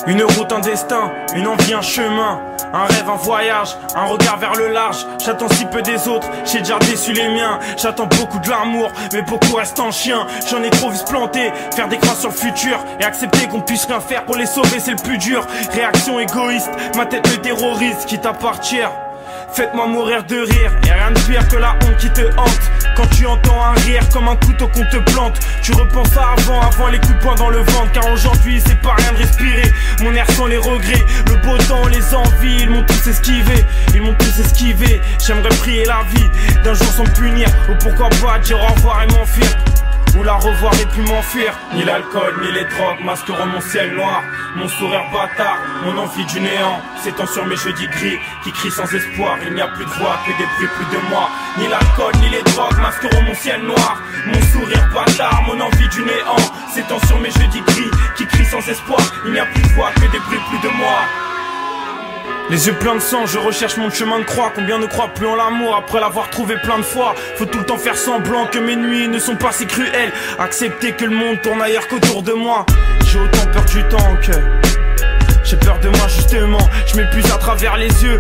Une route, un destin, une envie, un chemin, un rêve, un voyage, un regard vers le large. J'attends si peu des autres, j'ai déjà déçu les miens. J'attends beaucoup de l'amour, mais beaucoup restent en chien. J'en ai trop vu se planter, faire des crasses sur le futur et accepter qu'on puisse rien faire pour les sauver, c'est le plus dur. Réaction égoïste, ma tête me terrorise, quitte à partir. Faites-moi mourir de rire, et rien de pire que la honte qui te hante. Quand tu entends un rire comme un couteau qu'on te plante, tu repenses à avant les coups de poing dans le ventre. Car aujourd'hui c'est pas rien de respirer, mon air sans les regrets. Le beau temps, les envies, ils m'ont tous esquivé. Ils m'ont tous esquivé, j'aimerais prier la vie d'un jour sans me punir. Ou pourquoi pas dire au revoir et m'enfuir, ou la revoir et puis m'enfuir. Ni l'alcool, ni les drogues masqueront mon ciel noir. Mon sourire bâtard, mon envie du néant s'étend sur mes jeudis gris qui crient sans espoir. Il n'y a plus de voix, que des bruits, plus de moi. Ni l'alcool, ni les drogues masqueront mon ciel noir. Mon sourire bâtard, mon envie du néant s'étend sur mes jeudis gris qui crient sans espoir. Il n'y a plus de voix, que des bruits, plus de moi. Les yeux pleins de sang, je recherche mon chemin de croix. Combien ne croient plus en l'amour après l'avoir trouvé plein de fois. Faut tout le temps faire semblant que mes nuits ne sont pas si cruelles. Accepter que le monde tourne ailleurs qu'autour de moi. J'ai autant peur du temps que... j'ai peur de moi justement, je m'épuise à travers les yeux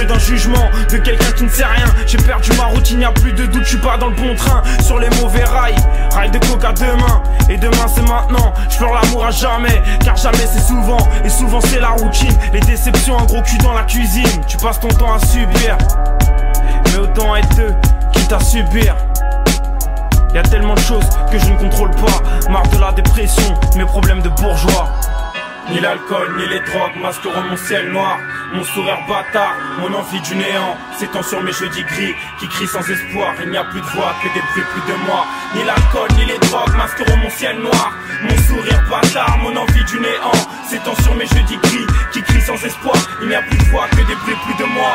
d'un jugement, de quelqu'un qui ne sait rien. J'ai perdu ma route, il n'y a plus de doute, je suis pas dans le bon train. Sur les mauvais rails, rails de coca demain. Et demain c'est maintenant, je pleure l'amour à jamais. Car jamais c'est souvent, et souvent c'est la routine. Les déceptions, un gros cul dans la cuisine. Tu passes ton temps à subir, mais autant être deux, quitte à subir. Y'a tellement de choses que je ne contrôle pas. Marre de la dépression, mes problèmes de bourgeois. Ni l'alcool, ni les drogues masqueront mon ciel noir. Mon sourire bâtard, mon envie du néant s'étend sur mes jeudis gris qui crient sans espoir. Il n'y a plus de voix, que des bruits, plus de moi. Ni l'alcool, ni les drogues masqueront mon ciel noir. Mon sourire bâtard, mon envie du néant s'étend sur mes jeudis gris qui crient sans espoir. Il n'y a plus de voix, que des bruits, plus de moi.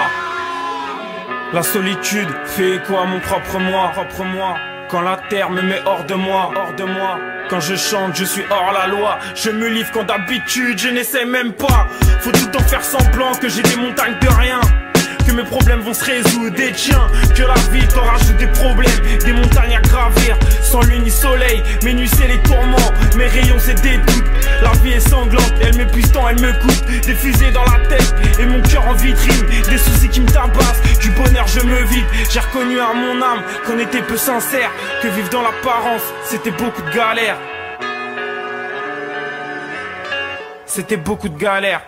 La solitude fait écho à mon propre moi, Quand la terre me met hors de moi, Quand je chante, je suis hors la loi. Je me livre quand d'habitude, je n'essaie même pas. Faut tout le temps faire semblant que j'ai des montagnes de rien, que mes problèmes vont se résoudre des tiens. Que la vie t'en rajoute des problèmes, des montagnes à gravir. Sans lune ni soleil, mes nuits c'est les tourments. Mes rayons c'est des doutes. La vie est sanglante, elle m'épuise tant, elle me coûte. Des fusées dans la tête et mon cœur en vitrine. Des soucis qui me tabassent, du bonheur je me vide. J'ai reconnu à mon âme qu'on était peu sincère, que vivre dans l'apparence c'était beaucoup de galères. C'était beaucoup de galères.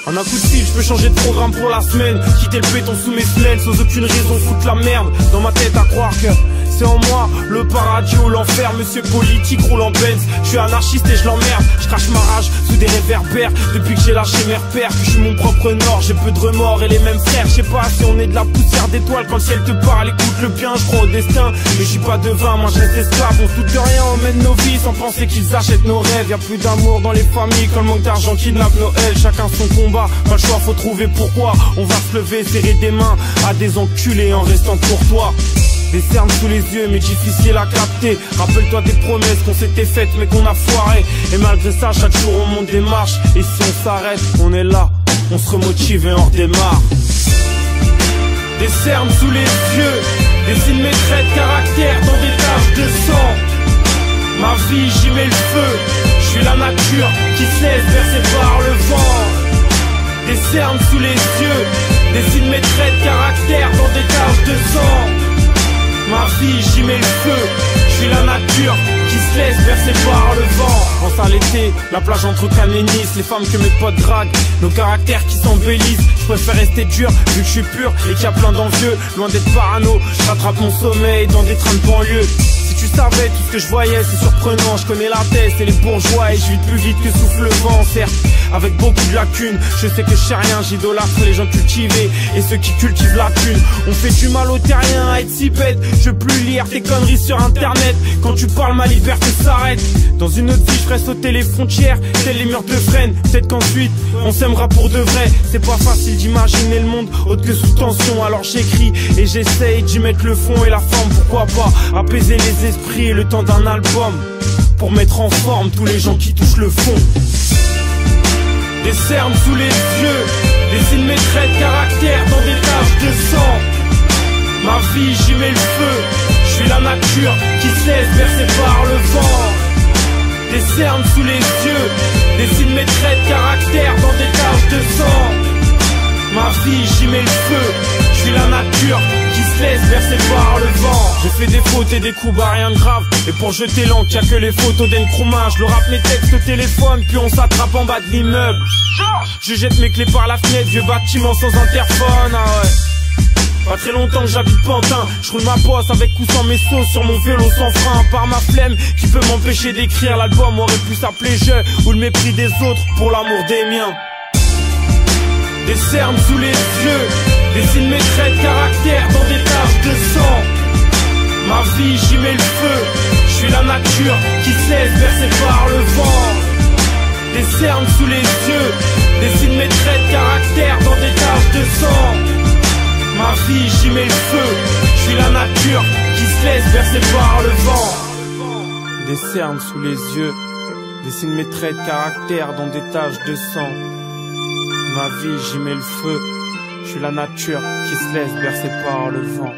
En un coup de fil, je peux changer de programme pour la semaine. Quitter le béton sous mes semelles sans aucune raison, foutre la merde dans ma tête à croire que c'est en moi le paradis ou l'enfer. Monsieur politique roule en Benz, je suis anarchiste et je l'emmerde. Je crache ma rage sous des réverbères depuis que j'ai lâché mes repères, que je suis mon propre nord. J'ai peu de remords et les mêmes frères. Je sais pas si on est de la poussière d'étoiles quand le ciel te parle. Écoute le bien, je crois au destin, mais je suis pas devin, moi je reste esclave. On fout de rien, on mène nos vies sans penser qu'ils achètent nos rêves. Y'a plus d'amour dans les familles quand le manque d'argent kidnappe Noël. Chacun son combat, pas le choix, faut trouver pourquoi. On va se lever, serrer des mains à des enculés en restant courtois. Des cernes sous les yeux mais difficile à capter. Rappelle-toi des promesses qu'on s'était faites mais qu'on a foiré. Et malgré ça chaque jour on monte des marches. Et si on s'arrête, on est là, on se remotive et on redémarre. Des cernes sous les yeux, dessine mes traits de caractère dans des taches de sang. Ma vie j'y mets le feu, je suis la nature qui se laisse bercer par le vent. Des cernes sous les yeux, dessine mes traits de caractère dans des taches de sang. Ma vie j'y mets le feu, je suis la nature qui se se laissent bercer par le vent. Pense à l'été, la plage entre Cannes et Nice, les femmes que mes potes draguent, nos caractères qui s'embellissent. Je préfère rester dur vu que je suis pur et qu'il y a plein d'envieux. Loin d'être parano, je rattrape mon sommeil dans des trains de banlieue. Si tu savais tout ce que je voyais, c'est surprenant. Je connais la tête et les bourgeois et je vis plus vite que souffle le vent. Certes, avec beaucoup de lacunes, je sais que je sais rien. J'idolâtre les gens cultivés et ceux qui cultivent la thune. On fait du mal aux terriens à être si bête. Je veux plus lire tes conneries sur internet. Quand tu parles, ma liberté s'arrête. Dans une autre vie, je ferais sauter les frontières, tels les murs de freine. Peut-être qu'ensuite, on s'aimera pour de vrai. C'est pas facile d'imaginer le monde autre que sous tension. Alors j'écris et j'essaye d'y mettre le fond et la forme. Pourquoi pas apaiser les esprits le temps d'un album, pour mettre en forme tous les gens qui touchent le fond. Des cernes sous les yeux, dessine mes traits de caractère dans des taches de sang. Ma vie j'y mets le feu, je suis la nature qui se laisse bercer par le vent. Des cernes sous les yeux, dessine mes traits de caractère dans des taches de sang. Ma vie j'y mets le feu, je suis la nature qui se laisse bercer par le vent. J'ai fait des fautes et des coups, bah rien de grave. Et pour jeter l'encre, y'a que les photos d'Nkrumah. Je le rappe mes textes au téléphone, puis on s'attrape en bas de l'immeuble. Je jette mes clés par la fenêtre, vieux bâtiment sans interphone, ah ouais. Pas très longtemps que j'habite Pantin, je roule ma poisse avec ou sans mes sauts sur mon vélo sans frein. Par ma flemme qui peut m'empêcher d'écrire, l'album aurait pu s'appeler Je ou le mépris des autres pour l'amour des miens. Des cernes sous les yeux, dessine mes traits de caractère dans des taches de sang. Ma vie j'y mets le feu, je suis la nature qui se laisse bercer par le vent. Des cernes sous les yeux, dessine mes traits de caractère dans des taches de sang. Ma vie j'y mets le feu, je suis la nature qui se laisse bercer par le vent. Des cernes sous les yeux, dessine mes traits de caractère dans des taches de sang. Ma vie j'y mets le feu, je suis la nature qui se laisse bercer par le vent.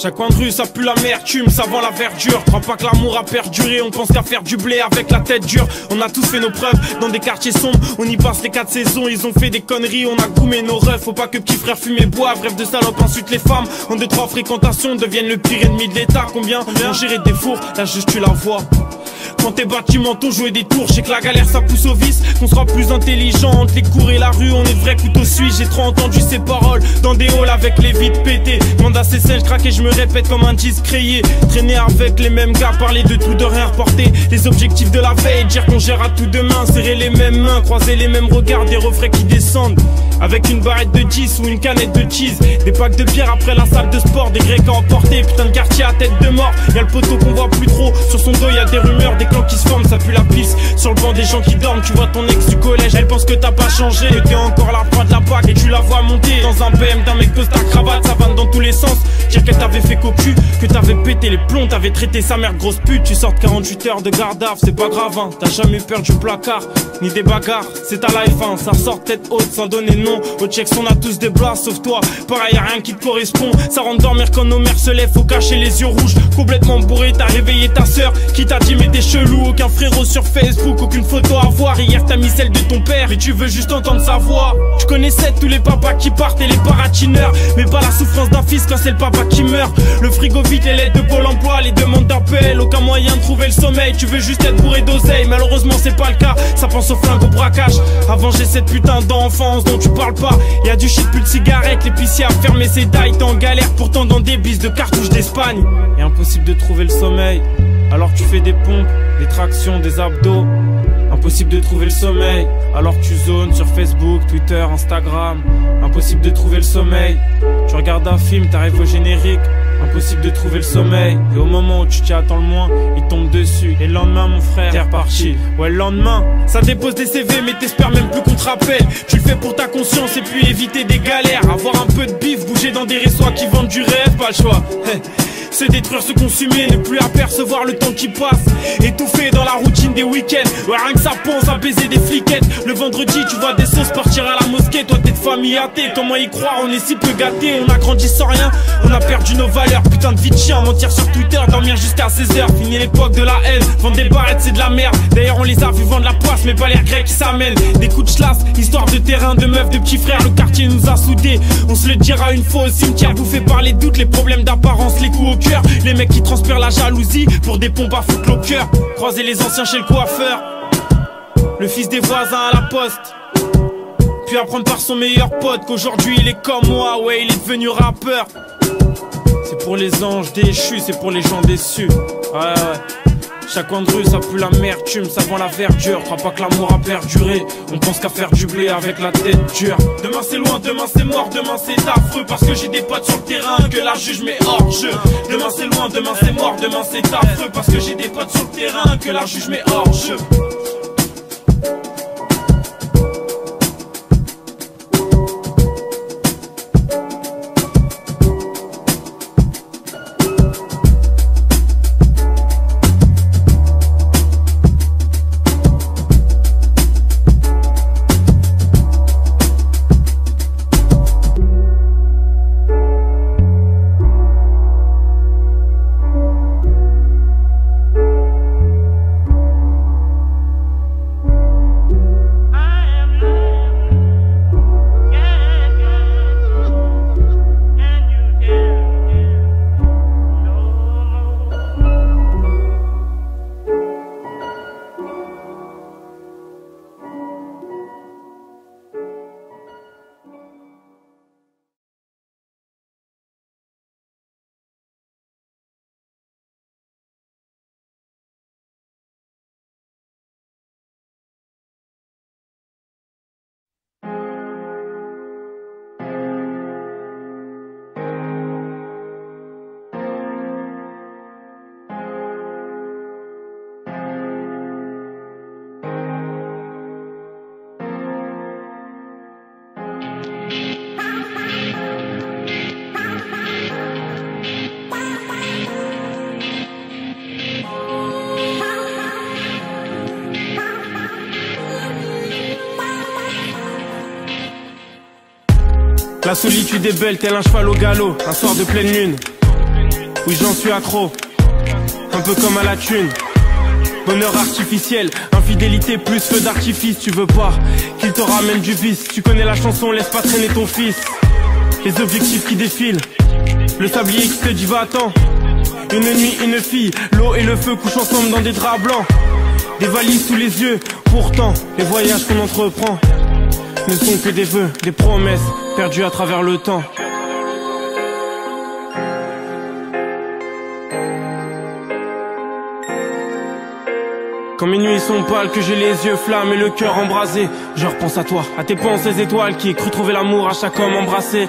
Chaque coin de rue ça pue l'amertume, ça vend la verdure. Crois pas que l'amour a perduré, on pense qu'à faire du blé avec la tête dure. On a tous fait nos preuves dans des quartiers sombres, on y passe les 4 saisons. Ils ont fait des conneries, on a goumé nos refs. Faut pas que petit frère fume et boive, rêve de salope. Ensuite les femmes, en 2-3 fréquentations, deviennent le pire ennemi de l'État. Combien ont géré des fours, là juste tu la vois. Quand tes bâtiments t'ont joué des tours, je sais que la galère ça pousse au vice, qu'on sera plus intelligent entre les cours et la rue, on est de vrais couteaux suisses. J'ai trop entendu ces paroles dans des halls avec les vitres pétées. Mandat CCL, je craque et je me répète comme un disque crayé. Traîner avec les mêmes gars, parler de tout, de rien reporter les objectifs de la veille, dire qu'on gère à tout demain. Serrer les mêmes mains, croiser les mêmes regards, des refrains qui descendent avec une barrette de 10 ou une canette de cheese. Des packs de bière après la salle de sport, des grecs à emporter. Putain de quartier à tête de mort, y'a le poteau qu'on voit plus trop. Sur son dos y'a des rumeurs, des clans qui se forment, ça pue la pisse. Sur le banc des gens qui dorment, tu vois ton ex du collège. Elle pense que t'as pas changé, que t'es encore la proie de la PAC. Et tu la vois monter dans un BM d'un mec costard cravate, ça vanne dans tous les sens. Dire qu'elle t'avait fait cocu, que t'avais pété les plombs, t'avais traité sa mère de grosse pute. Tu sortes 48 heures de garde à vue, c'est pas grave hein. T'as jamais peur du placard, ni des bagarres. C'est ta life hein, ça sort tête haute sans donner de nom. Au checks on a tous des blas sauf toi, pareil y'a rien qui te correspond. Ça rentre dormir quand nos mères se lèvent, faut cacher les yeux rouges. Complètement bourré, t'as réveillé ta sœur qui t'a dit mais t'es chelou. Aucun frérot sur Facebook, aucune photo à voir. Hier t'as mis celle de ton père, mais tu veux juste entendre sa voix. Tu connaissais tous les papas qui partent et les paratineurs, mais pas la souffrance d'un fils quand c'est le papa qui meurt. Le frigo vide, les lettres de Pôle emploi, les demandes d'appel. Aucun moyen de trouver le sommeil, tu veux juste être bourré d'oseille. Malheureusement c'est pas le cas, ça pense au flingue, au braquage. Avant j'ai cette putain d'enfance dont tu parles pas. Y'a du shit, plus de cigarettes, l'épicier a fermé ses dailles. T'es en galère pourtant dans des bises de cartouches d'Espagne. Et impossible de trouver le sommeil, alors tu fais des pompes, des tractions, des abdos. Impossible de trouver le sommeil, alors que tu zones sur Facebook, Twitter, Instagram. Impossible de trouver le sommeil. Tu regardes un film, t'arrives au générique. Impossible de trouver le sommeil. Et au moment où tu t'y attends le moins, il tombe dessus. Et le lendemain, mon frère, t'es reparti. Ouais, le lendemain, ça dépose des CV, mais t'espères même plus qu'on te rappelle. Tu le fais pour ta conscience et puis éviter des galères. Avoir un peu de bif, bouger dans des réseaux qui vendent du rêve, pas le choix. Se détruire, se consumer, ne plus apercevoir le temps qui passe. Étouffé dans la routine des week-ends. Ouais, rien que ça pense à baiser des fliquettes. Le vendredi, tu vois des sauces partir à la mosquée. Toi, t'es de famille athée. Comment y croire, on est si peu gâtés. On a grandi sans rien, on a perdu nos valeurs. Putain de vie de chien, mentir sur Twitter, dormir jusqu'à 16h. Fini l'époque de la haine, vendre des barrettes, c'est de la merde. D'ailleurs, on les a vu vendre la poisse, mais pas les regrets qui s'amènent. Des coups de chlasse, histoire de terrain, de meufs, de petits frères. Le quartier nous a soudés. On se le dira une fois au cimetière, bouffé par les doutes, les problèmes d'apparence, les coups au cœur. Les mecs qui transpirent la jalousie pour des pompes à foutre au cœur. Croiser les anciens chez le coiffeur, le fils des voisins à la poste. Puis apprendre par son meilleur pote qu'aujourd'hui il est comme moi, ouais il est devenu rappeur. C'est pour les anges déchus, c'est pour les gens déçus. Ouais. Chaque coin de rue ça pue l'amertume, ça vend la verdure. Crois pas que l'amour a perduré, on pense qu'à faire du blé avec la tête dure. Demain c'est loin, demain c'est mort, demain c'est affreux. Parce que j'ai des potes sur le terrain que la juge met hors jeu. Demain c'est loin, demain c'est mort, demain c'est affreux. Parce que j'ai des potes sur le terrain que la juge met hors jeu. La solitude est belle, tel un cheval au galop. Un soir de pleine lune, oui j'en suis accro, un peu comme à la thune. Bonheur artificiel, infidélité plus feu d'artifice. Tu veux pas qu'il te ramène du vice. Tu connais la chanson, laisse pas traîner ton fils. Les objectifs qui défilent, le sablier qui te dit va-t'en. Une nuit, une fille, l'eau et le feu couchent ensemble dans des draps blancs. Des valises sous les yeux, pourtant les voyages qu'on entreprend ne sont que des vœux, des promesses perdues à travers le temps. Quand mes nuits sont pâles, que j'ai les yeux flammes et le cœur embrasé, je repense à toi, à tes pensées étoiles qui aient cru trouver l'amour à chaque homme embrassé.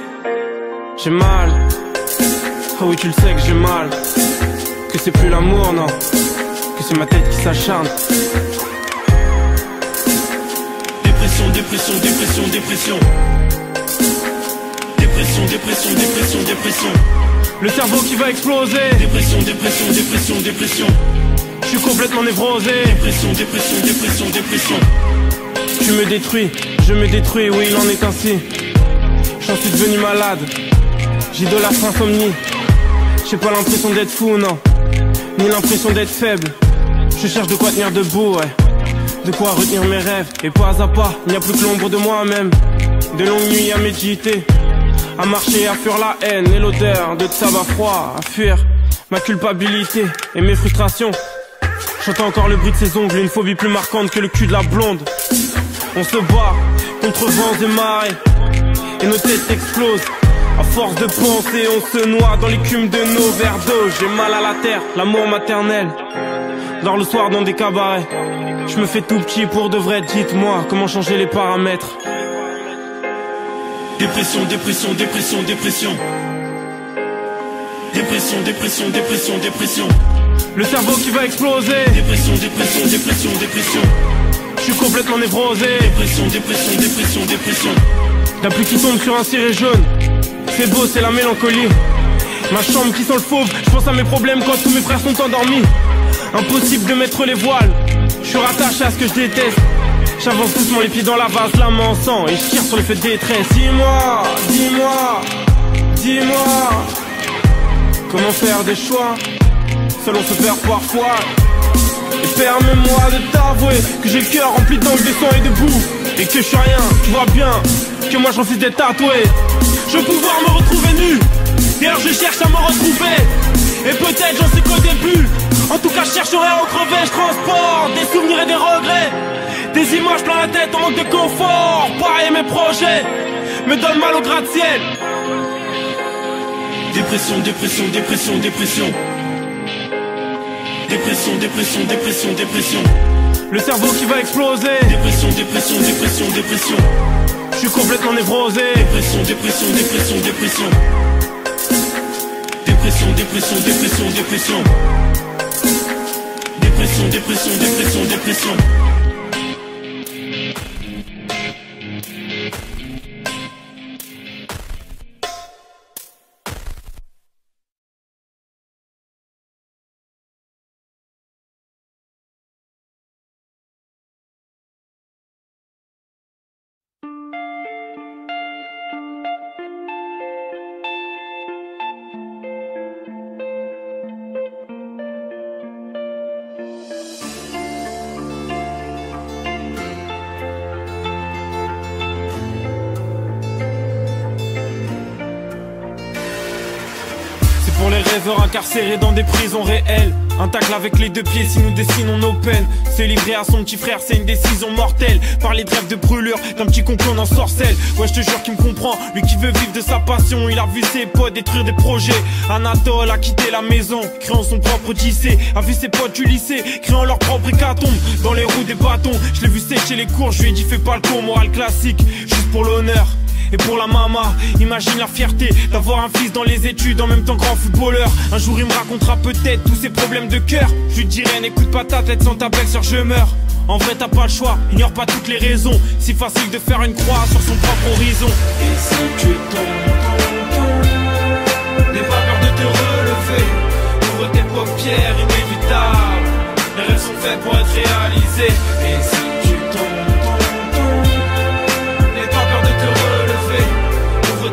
J'ai mal, oh oui tu le sais que j'ai mal, que c'est plus l'amour non, que c'est ma tête qui s'acharne. Dépression, dépression, dépression, dépression. Dépression, dépression, dépression, dépression. Le cerveau qui va exploser. Dépression, dépression, dépression, dépression. Je suis complètement névrosé. Dépression, dépression, dépression, dépression. Tu me détruis, je me détruis, oui il en est ainsi. J'en suis devenu malade, j'idolâtre insomnie. J'ai pas l'impression d'être fou, non, ni l'impression d'être faible. Je cherche de quoi tenir debout, ouais, de quoi retenir mes rêves. Et pas à pas, il n'y a plus que l'ombre de moi-même. De longues nuits à méditer, à marcher, à fuir la haine et l'odeur de tabac froid, à fuir ma culpabilité et mes frustrations. J'entends encore le bruit de ses ongles, une phobie plus marquante que le cul de la blonde. On se bat contre vents et marées, et nos têtes explosent. À force de penser, on se noie dans l'écume de nos verres d'eau. J'ai mal à la terre, l'amour maternel Dors le soir dans des cabarets. Je me fais tout petit pour de vrai, dites-moi comment changer les paramètres. Dépression, dépression, dépression, dépression. Dépression, dépression, dépression, dépression. Le cerveau qui va exploser. Dépression, dépression, dépression, dépression. Je suis complètement névrosé. Dépression, dépression, dépression, dépression. La pluie qui tombe sur un ciré jaune. C'est beau, c'est la mélancolie. Ma chambre qui sent le fauve. Je pense à mes problèmes quand tous mes frères sont endormis. Impossible de mettre les voiles. Je suis rattaché à ce que je déteste. J'avance doucement les pieds dans la vase, la main en sang, et je tire sur les feux de détresse. Dis-moi, dis-moi, dis-moi, comment faire des choix, seul on se perd parfois. Et permets-moi de t'avouer que j'ai le cœur rempli d'angles, de sang et de boue. Et que je suis rien, tu vois bien, que moi j'en suis d'être tatoué. Je veux pouvoir me retrouver nu, d'ailleurs je cherche à me retrouver. Et peut-être j'en suis qu'au début. En tout cas je chercherai à en crever. Je transporte des souvenirs et des regrets, des images plein la tête en manque de confort. Pareil mes projets me donnent mal au gratte-ciel. Dépression, dépression, dépression, dépression. Dépression, dépression, dépression, dépression. Le cerveau qui va exploser. Dépression, dépression, dépression, dépression. Je suis complètement névrosé. Dépression, dépression, dépression, dépression. Dépression, dépression, dépression, dépression. Dépression, dépression, dépression, dépression. Pour les rêveurs incarcérés dans des prisons réelles. Un tacle avec les deux pieds si nous dessinons nos peines. Se livrer à son petit frère c'est une décision mortelle. Parler de rêve de brûlure, d'un petit con qu'on en sorcelle. Ouais je te jure qu'il me comprend, lui qui veut vivre de sa passion. Il a vu ses potes détruire des projets. Anatole a quitté la maison, créant son propre lycée. A vu ses potes du lycée, créant leur propre hécatombe. Dans les roues des bâtons, je l'ai vu sécher les cours. Je lui ai dit fais pas le con, morale classique, juste pour l'honneur. Et pour la mama, imagine la fierté d'avoir un fils dans les études en même temps grand footballeur. Un jour il me racontera peut-être tous ses problèmes de cœur. Je lui dirai n'écoute pas ta tête sans ta belle-sœur je meurs. En vrai t'as pas le choix, ignore pas toutes les raisons. Si facile de faire une croix sur son propre horizon. Et si tu tombes, n'aie pas peur de te relever. Ouvre tes paupières, inévitable. Les rêves sont faits pour être réalisés. Et si tu tombes,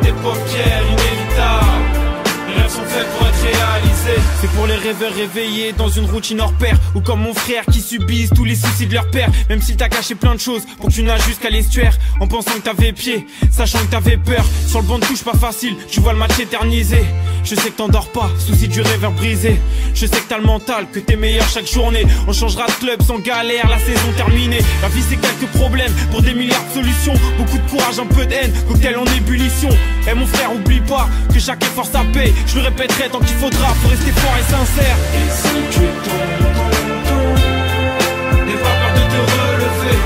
tes paupières inévitables. Les rêves sont faits pour être réalisés. C'est pour les rêveurs réveillés dans une routine hors pair. Ou comme mon frère qui subissent tous les soucis de leur père. Même si t'as caché plein de choses pour que tu nages jusqu'à l'estuaire. En pensant que t'avais pied, sachant que t'avais peur. Sur le banc de touche pas facile, tu vois le match éternisé. Je sais que t'endors pas, souci du rêveur brisé. Je sais que t'as le mental, que t'es meilleur chaque journée. On changera de club sans galère, la saison terminée. La vie c'est quelques problèmes pour des milliards de solutions. Beaucoup de courage, un peu de haine, cocktail en ébullition. Et mon frère oublie pas que chaque effort ça paye. Je le répéterai tant qu'il faudra, faut rester fort et sincère. Et si tu tombes, n'aie pas peur de te relever.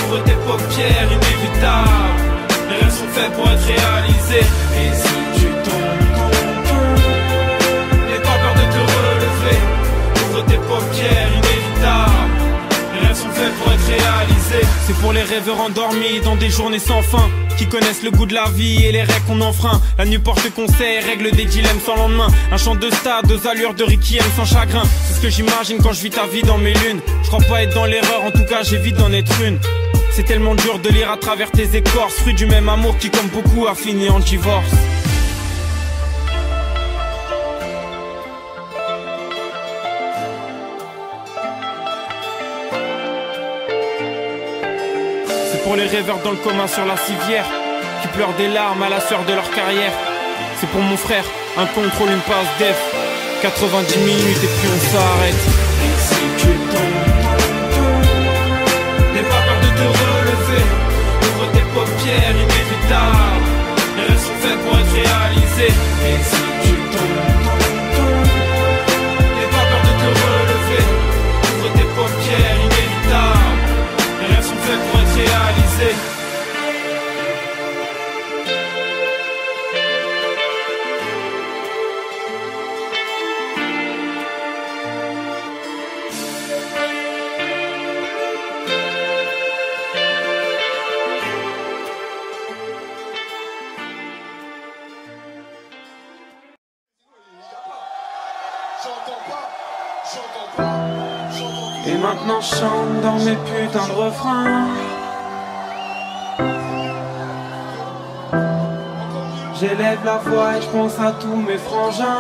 Ouvre tes paupières inévitables. Les rêves sont faits pour être réalisés. Et si tu tombes, tes paupières inévitables. Les rêves sont faits pour être réalisés. C'est pour les rêveurs endormis dans des journées sans fin, qui connaissent le goût de la vie et les règles qu'on enfreint. La nuit porte conseil, règle des dilemmes sans lendemain. Un chant de stade aux allures de Requiem sans chagrin. C'est ce que j'imagine quand je vis ta vie dans mes lunes. Je crois pas être dans l'erreur, en tout cas j'évite d'en être une. C'est tellement dur de lire à travers tes écorces, fruit du même amour qui comme beaucoup a fini en divorce. Pour les rêveurs dans le commun sur la civière, qui pleurent des larmes à la sueur de leur carrière. C'est pour mon frère, un contrôle, une passe def. 90 minutes et puis on s'arrête. Et si tu tombes, n'aie pas peur de te relever. Ouvre tes paupières inévitables. Les rêves sont faits pour être réalisés. Et si tu tombes, n'aie pas peur de te relever. Ouvre Et maintenant je chante dans mes putains de refrains. J'élève la voix et je pense à tous mes frangins.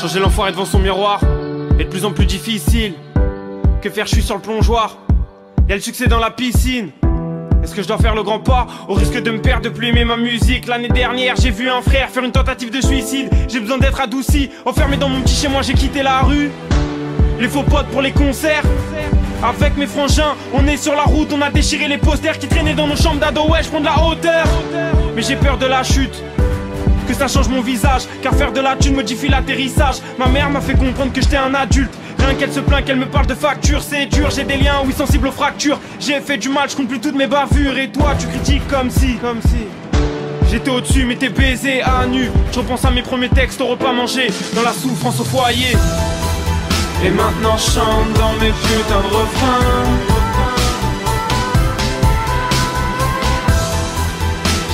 Changer l'enfoiré devant son miroir est de plus en plus difficile. Que faire, je suis sur le plongeoir. Y'a le succès dans la piscine. Est-ce que je dois faire le grand pas au risque de me perdre, de plus aimer ma musique? L'année dernière j'ai vu un frère faire une tentative de suicide. J'ai besoin d'être adouci, enfermé dans mon petit chez moi, j'ai quitté la rue. Les faux potes pour les concerts. Avec mes frangins, on est sur la route, on a déchiré les posters qui traînaient dans nos chambres d'ado. Ouais, je prends de la hauteur, mais j'ai peur de la chute, que ça change mon visage, car faire de la thune modifie l'atterrissage. Ma mère m'a fait comprendre que j'étais un adulte. Rien qu'elle se plaint, qu'elle me parle de facture, c'est dur. J'ai des liens, oui, sensibles aux fractures. J'ai fait du mal, je compte plus toutes mes bavures. Et toi, tu critiques comme si j'étais au-dessus, mais t'es baisé à nu. Je repense à mes premiers textes au repas mangé, dans la souffrance au foyer. Et maintenant je chante dans mes putains de refrains.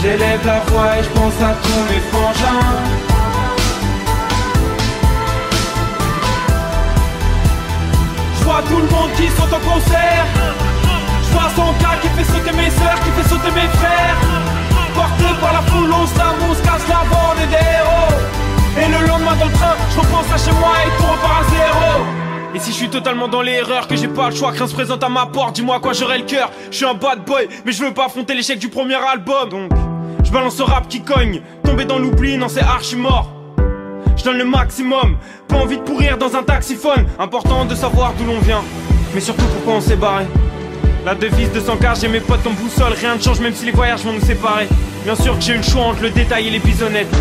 J'élève la voix et je pense à tous mes frangins. Je vois tout le monde qui saute en concert. Je vois son gars qui fait sauter mes sœurs, qui fait sauter mes frères. Porté par la foule, on se lame, on se casse la bande et des héros. Et le lendemain dans le train, je repense à chez moi et tout repart à zéro. Et si je suis totalement dans l'erreur, que j'ai pas le choix, que rien se présente à ma porte, dis-moi quoi j'aurai le cœur. Je suis un bad boy, mais je veux pas affronter l'échec du premier album. Donc, je balance ce rap qui cogne. Tomber dans l'oubli, non c'est archi mort. Je donne le maximum, pas envie de pourrir dans un taxiphone. Important de savoir d'où l'on vient, mais surtout pourquoi on s'est barré. La devise de 100K, j'ai mes potes comme boussole. Rien ne change même si les voyages vont nous séparer. Bien sûr que j'ai eu le choix entre le détail et les bisonnettes.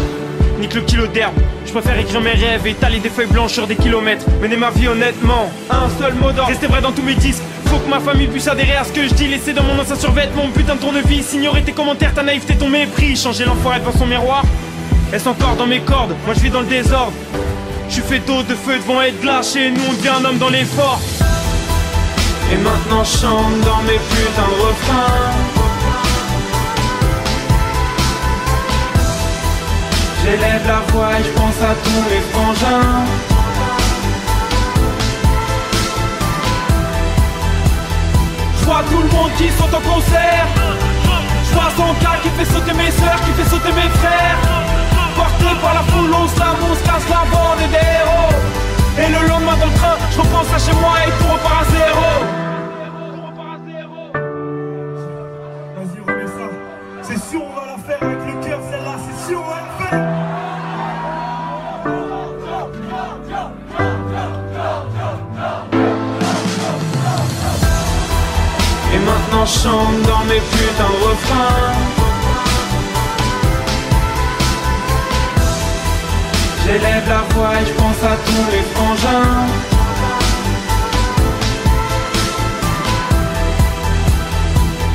Nique le kilo d'herbe, je préfère écrire mes rêves et étaler des feuilles blanches sur des kilomètres. Mener ma vie honnêtement, un seul mot d'ordre, rester vrai dans tous mes disques. Faut que ma famille puisse adhérer à ce que je dis. Laisser dans mon ancien survêtement, putain de tournevis. Ignorer tes commentaires, ta naïveté, ton mépris. Changer l'enfoiré devant son miroir, est-ce encore dans mes cordes? Moi je vis dans le désordre. Je suis fait d'eau, de feu, de vent et de glace. Chez nous on devient un homme dans l'effort. Et maintenant je chante dans mes putains de refrains. J'élève la voix et je pense à tous mes frangins. Je vois tout le monde qui saute en concert. Je vois son gars qui fait sauter mes sœurs, qui fait sauter mes frères. Porté par la foule, on se lame, on se casse la bande et des héros. Et le lendemain dans le train, je repense à chez moi et tout repart à zéro. Vas-y, remets ça. C'est sûr, on va la faire avec le cœur, celle-là, c'est sûr, on va la faire. Et maintenant je chante dans mes putains de refrains. J'élève la voix et je pense à tous mes frangins.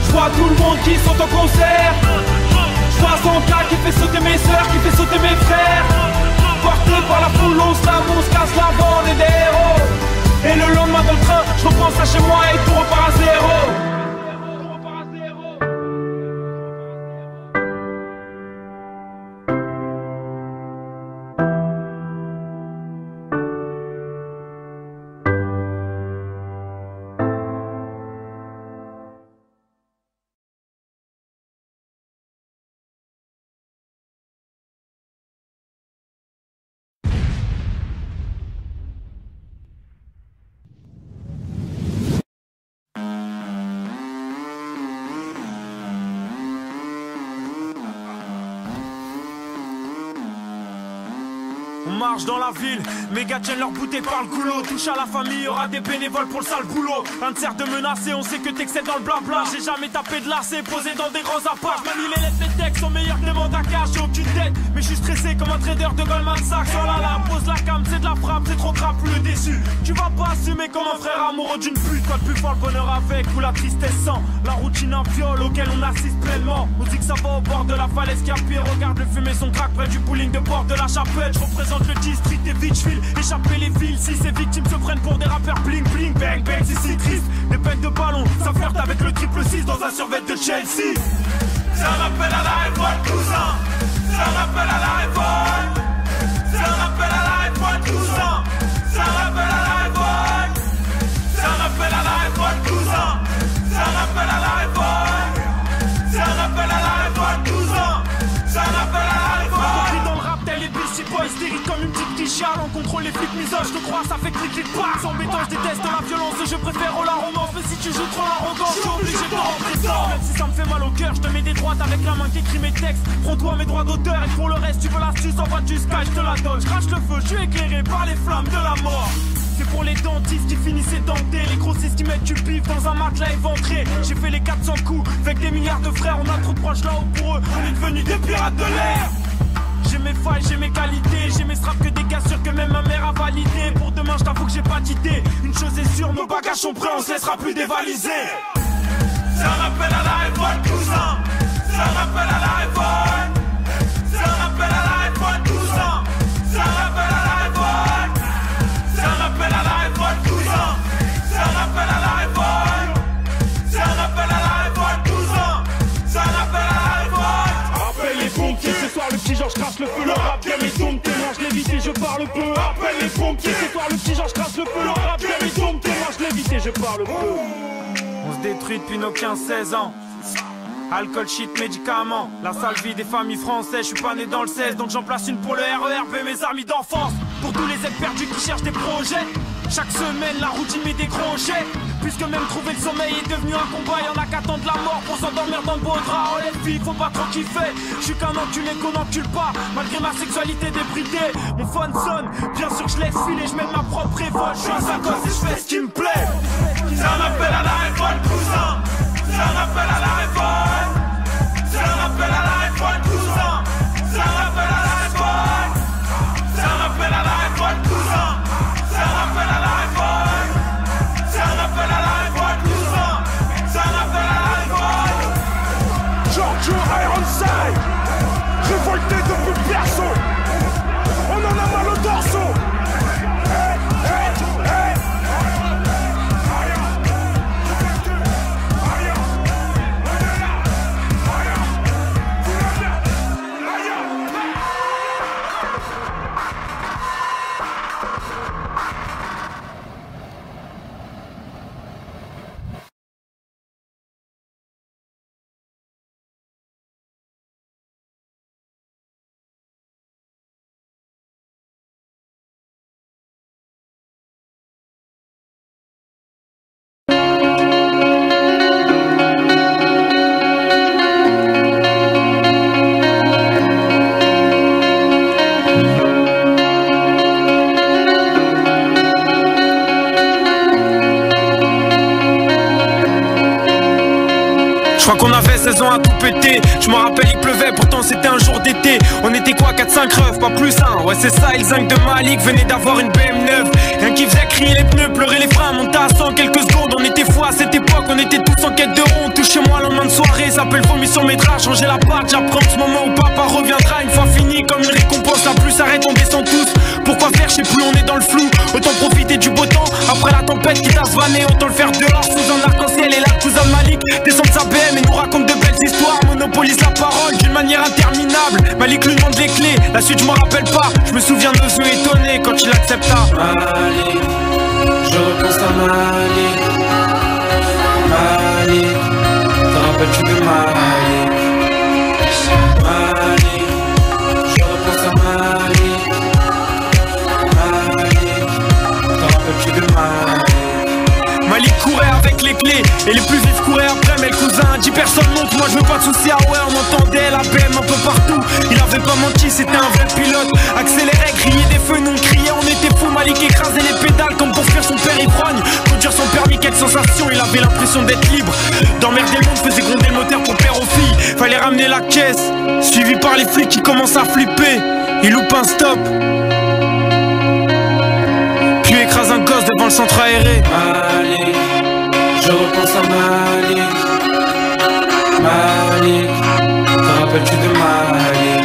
Je vois tout le monde qui saute en concert. Je vois son gars qui fait sauter mes sœurs, qui fait sauter mes frères. Porté par la foule, on se lame, on se casse la bande et des héros. Et le lendemain dans le train, je repense à chez moi et tout repart à zéro. On marche dans la ville, mes gars tiennent leur bouteille par le goulot. Touche à la famille, y'aura des bénévoles pour le sale boulot. Un te sert de menacer, on sait que t'excèdes dans le blabla. J'ai jamais tapé de lacet, posé dans des grands apparts. J'manie les lettres, les textes sont meilleurs que les mandats cash. J'ai aucune tête, mais je suis stressé comme un trader de Goldman Sachs. Oh là là, pose la cam, c'est de la frappe, c'est trop crapuleux déçu. Tu vas pas assumer comme un frère amoureux d'une pute. Quoi de plus fort, le bonheur avec ou la tristesse sans. La routine un viol auquel on assiste pleinement. On dit que ça va au bord de la falaise qui a pied. Regarde le fumer son crack près du bowling de Porte de la Chapelle. Je représente le district et Vitchville, échapper les fils. Si ces victimes se prennent pour des rappeurs bling bling, bang bang, c'est si triste. Des peines de ballon, ça flirte avec le triple 6 dans un survêt de Chelsea. C'est un appel à la révolte, cousin. C'est un appel à la révolte. cousin. Ça rappelle à la révolte. Ça rappelle à la révolte, cousin. Ça rappelle à la révolte. Ça rappelle à la révolte, cousin. Ça rappelle à la révolte. Dans le rap, tel les Beastie Boys, stéril comme une petite quichale. On contrôle les flics misoges, je te crois, ça fait clic-clic pas. Sans béton, je déteste la violence, je préfère la romance. Mais si tu joues trop l'arrogance, je suis obligé de rentrer dedans. Même si ça me fait mal au cœur, je te mets des droites avec la main qui écrit mes textes. Prends-toi mes droits d'auteur et pour le reste, tu veux l'astuce, envoie du sky, je te la donne. Je crache le feu, je suis éclairé par les flammes de la mort. C'est pour les dentistes qui finissaient dentés, les grossistes qui mettent du pif dans un matelas éventré. J'ai fait les 400 coups avec des milliards de frères, on a trop de proches là-haut pour eux, on est devenus des pirates de l'air. J'ai mes failles, j'ai mes qualités, j'ai mes straps que des gars sûrs que même ma mère a validé. Pour demain, je t'avoue que j'ai pas d'idée. Une chose est sûre, nos bagages sont prêts, on se laissera plus dévaliser. Ça rappelle à la révolte, cousin. Ça rappelle à la révolte. Ça rappelle à la révolte, cousin. Ça rappelle à la révolte. Ça rappelle à la révolte, cousin. Ça rappelle à la révolte. Ça rappelle à la révolte, cousin. Ça rappelle à la révolte. Appelle les pompiers, ce soir le petit Georges crache le feu. Le rap bien mes domptés, moi je l'évite et je parle peu. Appelle les pompiers, ce soir le petit Georges crache le feu. Le rap bien mes domptés, moi je l'évite et je parle peu. On se détruit depuis nos 15-16 ans. Alcool, shit, médicaments. La sale vie des familles françaises. Je suis pas né dans le 16, donc j'en place une pour le RERB, mes amis d'enfance. Pour tous les aides perdus qui cherchent des projets. Chaque semaine, la routine met des crochets. Puisque même trouver le sommeil est devenu un combat. Y'en a qu'attendre la mort pour s'endormir dans le beau drap. Oh les filles, faut pas trop kiffer. Je suis qu'un enculé qu'on encule pas. Malgré ma sexualité débridée. Mon phone sonne, bien sûr que je laisse filer. Je mène ma propre révolte. Je suis un sacoche et je fais ce qui me plaît. Ça rappelle à la révolte, cousin. Ça rappelle à la révolte. Ça rappelle à la révolte, cousin. Ça rappelle à la révolte. Ça rappelle à la révolte, cousin. Ça rappelle à la révolte. Ça rappelle à la révolte, cousin. Ça rappelle à la révolte. Giorgio Ironside, révolté depuis le berceau. On en a mal au torseau. Je crois qu'on avait 16 ans à tout péter. Je me rappelle il pleuvait pourtant c'était un jour d'été. On était quoi 4-5 refs, pas plus un. Ouais c'est ça, il zinc de Malik venait d'avoir une BM9. Rien qui faisait crier les pneus, pleurer les freins, monter à 100 quelques secondes. On était fous à cette époque, on était tous en quête de rond. Tout chez moi lendemain de soirée, s'appelle vomi sur mes draps. Changer la part, j'apprends ce moment où papa reviendra. Une fois fini comme une récompense, la pluie s'arrête, on descend tous. Pourquoi faire, je sais plus, on est dans le flou. Autant profiter du beau temps, après la tempête qui t'a svanné. Autant le faire dehors sous un arc-en-ciel. Et là cousin Malik descend de sa BM et nous raconte de belles histoires. Monopolise la parole d'une manière interminable. Malik lui demande les clés, la suite je m'en rappelle pas. Je me souviens de nos yeux étonnés quand il accepta. Malik, je repense à Malik. Malik, te rappelles-tu de Malik? Malik, je repense à Malik. Malik, te rappelles-tu de Malik? Malik courait avec les clés et les plus vifs couraient après. Mais le cousin a dit personne monte, moi je veux pas de soucis. Ah ouais on entendait la BM un peu partout. Il avait pas menti, c'était un vrai pilote. Accélérait, criait des feux, nous on criait, on était fous. Malik écrasait les pédales comme pour fuir son père ivrogne. Conduire son permis, quelle sensation, il avait l'impression d'être libre. D'emmerder le monde, faisait gronder le moteur pour père aux filles. Fallait ramener la caisse, suivi par les flics qui commencent à flipper. Il loupe un stop, puis écrase un gosse devant le centre aéré. Malik, je repense à Malik. Malik, te rappelles-tu de Malik?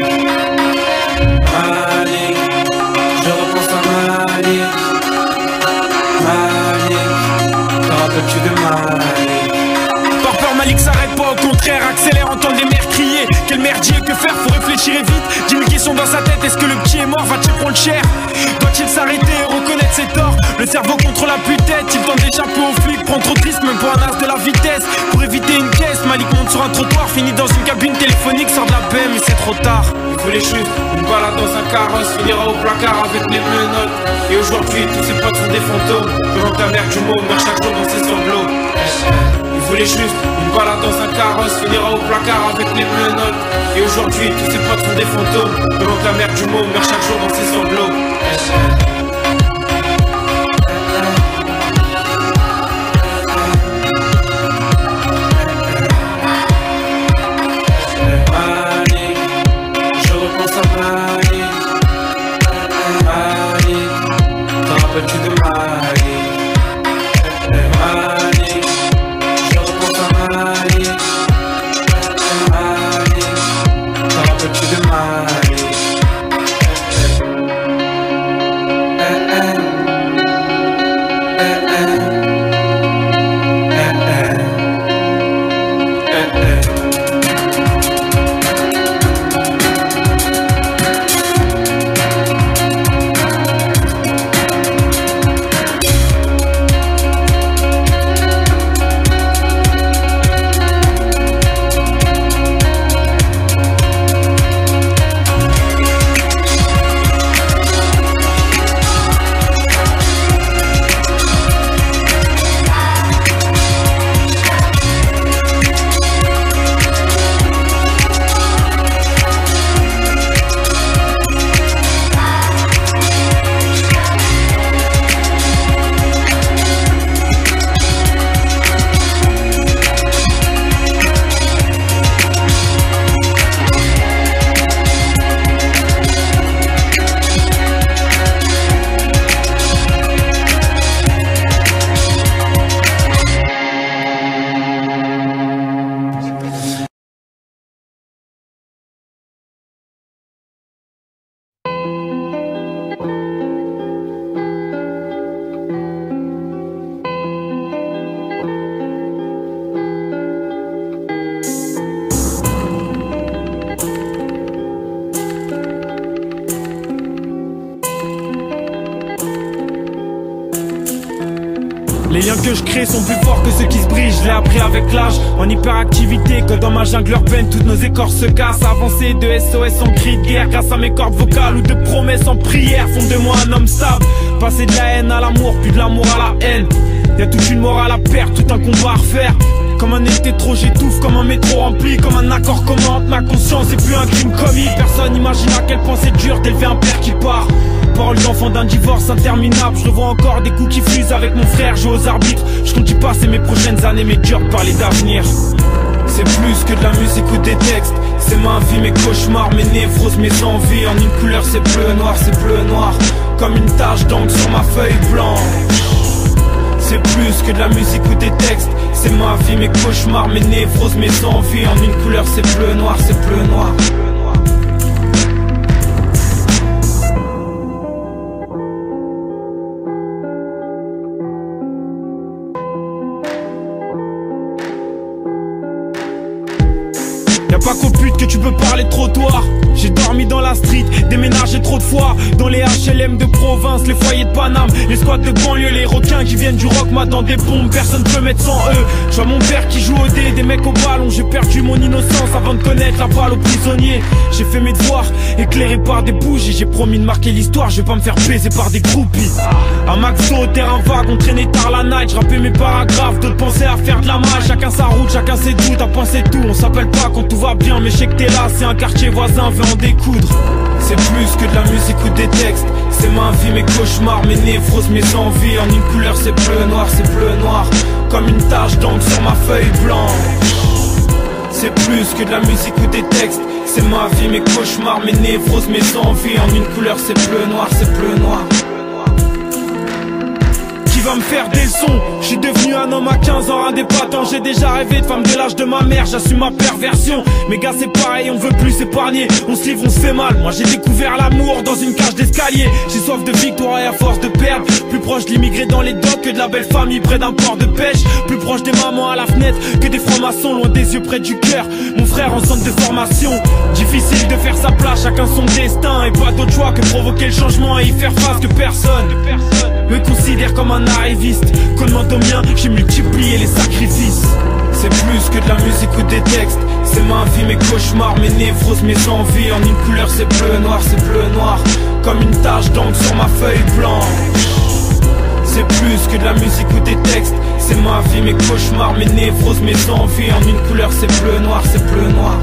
Malik, je repense à Malik. Malik, te rappelles-tu de Malik? Par peur Malik panique s'arrête pas, au contraire accélère, entendre les mères crier. Quel merdier, que faire, faut réfléchir et vite. 10 000 questions dans sa tête, est-ce que le petit est mort, va-t-il prendre cher? Doit-il s'arrêter et reconnaître ses torts? Le cerveau contre la putette, il tente d'échapper aux flics, prend trop de risques même pour un as de la vitesse. Pour éviter une caisse, Malik monte sur un trottoir, finit dans une cabine téléphonique, sort de la baie mais c'est trop tard. Il voulait juste une balade dans un carrosse, finira au placard avec les menottes. Et aujourd'hui tous ses potes sont des fantômes, pendant ta mère du mot meurt chaque jour dans ses sanglots. Il voulait juste une balade dans un carrosse, finira au placard avec les menottes. Et aujourd'hui tous ses potes sont des fantômes, pendant ta mère du mot meurt chaque jour dans ses sanglots. Rappelles-tu de Mali? Mali, je repense à Mali. Mali, t'en rappelles-tu de Mali? Les liens que je crée sont plus forts que ceux qui se brisent, je l'ai appris avec l'âge. En hyperactivité, que dans ma jungle urbaine, toutes nos écorces se cassent. Avancé de SOS en cri de guerre, grâce à mes cordes vocales ou de promesses en prière, font de moi un homme stable. Passer de la haine à l'amour, puis de l'amour à la haine. Y'a toute une morale à perdre, tout un combat à refaire. Comme un été trop, j'étouffe, comme un métro rempli, comme un accord commente ma conscience, c'est plus un crime commis. Personne n'imagine à quel point c'est dur d'élever un père qui part. Parole d'enfant d'un divorce interminable. Je revois encore des coups qui fusent avec mon frère, joue aux arbitres. Je compte y passer mes prochaines années, mais dur de parler d'avenir. C'est plus que de la musique ou des textes. C'est ma vie, mes cauchemars, mes névroses, mes envies. En une couleur c'est bleu noir, c'est bleu noir. Comme une tache d'encre sur ma feuille blanche. C'est plus que de la musique ou des textes. C'est ma vie, mes cauchemars, mes névroses, mes envies. En une couleur c'est bleu noir, c'est bleu noir. Y'a pas qu'au pute que tu peux parler de trottoir. J'ai dormi dans la street, déménagé trop de fois. Dans les HLM de province, les foyers de Paname, les squats de banlieue, les requins qui viennent du rock m'attendent des bombes, personne peut mettre sans eux. Je vois mon père qui joue au dé, des mecs au ballon. J'ai perdu mon innocence avant de connaître la balle aux prisonniers. J'ai fait mes devoirs, éclairé par des bougies. J'ai promis de marquer l'histoire, je vais pas me faire baiser par des groupies. À Maxo, au terrain vague, on traînait tard la night. Je rappais mes paragraphes, d'autres pensaient à faire de la malle. Chacun sa route, chacun ses doutes, à penser tout. On s'appelle pas quand tout va bien, mais je sais que t'es là, c'est un quartier voisin, veut en découdre. C'est plus que de la musique ou des textes. C'est ma vie, mes cauchemars, mes névroses, mes envies. En une couleur c'est bleu noir, c'est bleu noir. Comme une tache d'encre sur ma feuille blanche. C'est plus que de la musique ou des textes. C'est ma vie, mes cauchemars, mes névroses, mes envies. En une couleur c'est bleu noir, c'est bleu noir. va me faire des leçons. Je suis devenu un homme à 15 ans indépatant. J'ai déjà rêvé de femme dès l'âge de ma mère, j'assume ma perversion. Mais gars c'est pareil, on veut plus s'épargner. On se livre, on se fait mal. Moi j'ai découvert l'amour dans une cage d'escalier. J'ai soif de victoire et à force de perdre. Plus proche de l'immigré dans les docks que de la belle famille près d'un port de pêche. Plus proche des mamans à la fenêtre que des francs-maçons loin des yeux près du cœur. Mon frère en centre de formation. Difficile de faire sa place, chacun son destin. Et pas d'autre choix que provoquer le changement et y faire face que personne me considère comme un arriviste. Qu'on demande au mien, j'ai multiplié les sacrifices. C'est plus que de la musique ou des textes. C'est ma vie, mes cauchemars, mes névroses, mes envies. En une couleur c'est bleu noir, c'est bleu noir. Comme une tache d'encre sur ma feuille blanche. C'est plus que de la musique ou des textes. C'est ma vie, mes cauchemars, mes névroses, mes envies. En une couleur c'est bleu noir, c'est bleu noir.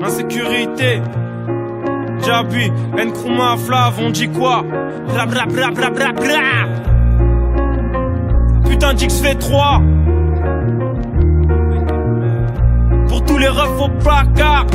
Insécurité. Jabi, Nkrumah, Flav, on dit quoi? Rap rap rap rap rap rap. Putain d'X fait 3. Pour tous les refs au placard.